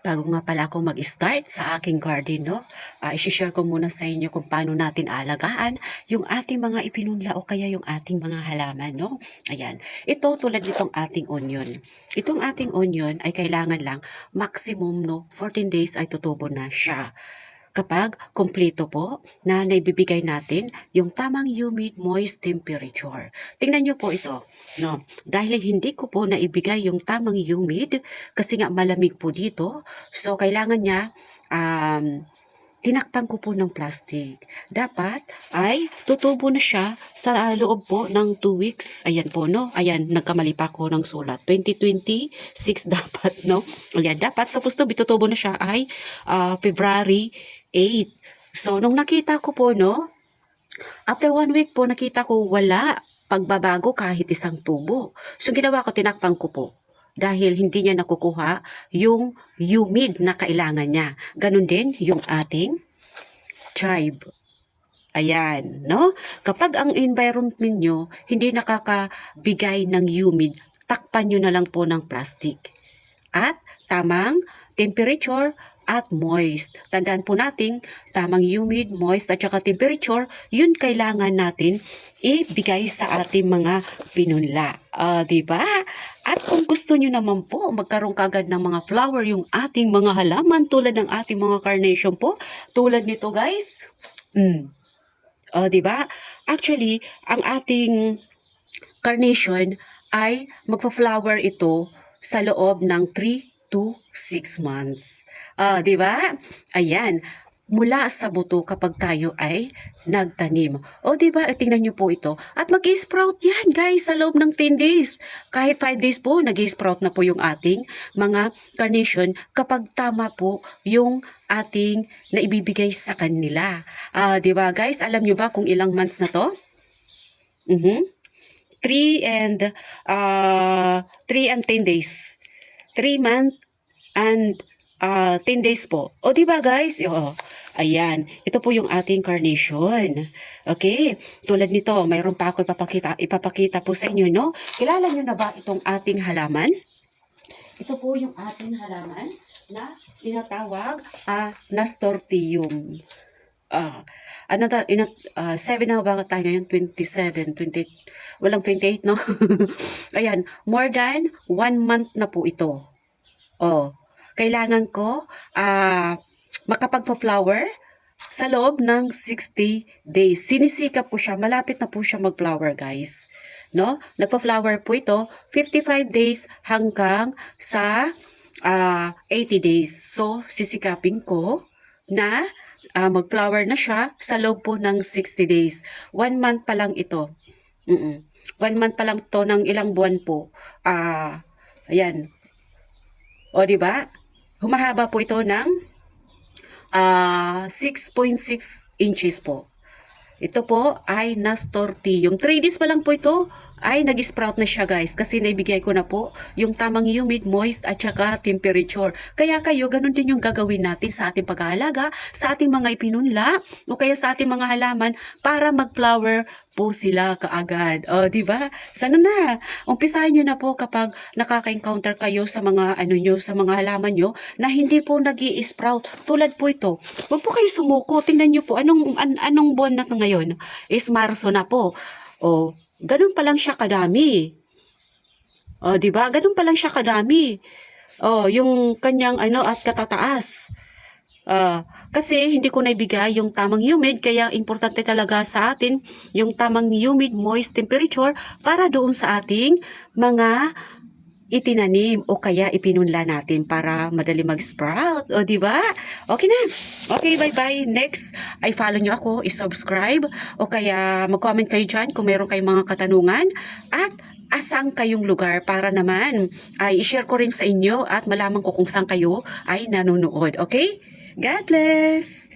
Bago nga pala ako mag-start sa aking garden, no? I-share ko muna sa inyo kung paano natin alagaan yung ating mga ipinunla o kaya yung ating mga halaman, no? Ayan. Ito tulad nitong ating onion. Itong ating onion ay kailangan lang maximum, no? 14 days ay tutubo na siya. Kapag kumpleto po na naibibigay natin yung tamang humid moist temperature. Tingnan nyo po ito. No? Dahil hindi ko po naibigay yung tamang humid kasi nga malamig po dito. So kailangan niya tinakpan ko po ng plastic. Dapat ay tutubo na siya sa loob po ng 2 weeks. Ayan po, no? Ayan, nagkamali pa ako ng sulat. 2026 dapat, no? Ayan, dapat supposed to be tutubo na siya ay February 8. So, nung nakita ko po, no? After 1 week po, nakita ko wala pagbabago kahit isang tubo. So, ginawa ko, tinakpan ko po dahil hindi niya nakukuha yung humid na kailangan niya. Ganun din yung ating chive. Ayan, no? Kapag ang environment niyo hindi nakakabigay ng humid, takpan nyo na lang po ng plastic. At tamang temperature at moist. Tandaan po natin, tamang humid, moist at saka temperature, yun kailangan natin ibigay sa ating mga pinunla. Diba? At kung gusto nyo naman po magkaroon kagad ng mga flower yung ating mga halaman tulad ng ating mga carnation po, tulad nito guys. Diba? Actually, ang ating carnation ay magpa-flower ito sa loob ng 3 to 6 months. Diba? Ayan. Mula sa buto kapag tayo ay nagtanim. Diba? Tingnan nyo po ito. At mag-sprout yan, guys, sa loob ng 10 days. Kahit 5 days po, nag-sprout na po yung ating mga carnation kapag tama po yung ating naibibigay sa kanila. Diba, guys? Alam nyo ba kung ilang months na to? 3 and 10 days. 3 months and 10 days po. Diba guys? Ayan. Ito po yung ating carnation. Okay? Tulad nito, mayroon pa ako ipapakita po sa inyo, no? Kilala nyo na ba itong ating halaman? Ito po yung ating halaman na tinatawag nasturtium. 7 na ba tayo ngayon? 27, 28, walang 28, no? Ayan, more than 1 month na po ito. Kailangan ko makapagpa-flower sa loob ng 60 days. Sinisikap ko siya, malapit na po siya mag-flower, guys. No? Nagpa-flower po ito 55 days hanggang sa 80 days. So, sisikapin ko na mag-flower na siya sa loob po ng 60 days. 1 month pa lang ito. 1 month pa lang to ng ilang buwan po. Ayan. Diba? Humahaba po ito ng 6.6 inches po. Ito po ay nasturtium. 3 days pa lang po ito ay nag-sprout na siya, guys. Kasi naibigay ko na po yung tamang humid, moist at saka temperature. Kaya kayo, ganun din yung gagawin natin sa ating pag-aalaga, sa ating mga ipinunla, o kaya sa ating mga halaman para mag-flower po sila kaagad. Diba? Sana na. Umpisahan nyo na po kapag nakaka-encounter kayo sa mga sa mga halaman nyo na hindi po nag-i-sprout. Tulad po ito. Huwag po kayo sumuko. Tingnan nyo po anong buwan na ito ngayon. Is Marso na po. Ganun pa lang siya kadami. Diba? Ganun pa lang siya kadami. Yung kanyang at katataas. Kasi hindi ko naibigay yung tamang humid, kaya importante talaga sa atin yung tamang humid, moist temperature para doon sa ating mga itinanim o kaya ipinunla natin para madali mag-sprout. Diba? Okay na. Okay, bye-bye. Next, ay follow nyo ako, i-subscribe o kaya mag-comment kayo dyan kung meron kayong mga katanungan at asang kayong lugar para naman ay i-share ko rin sa inyo at malaman ko kung saan kayo ay nanonood. Okay? God bless!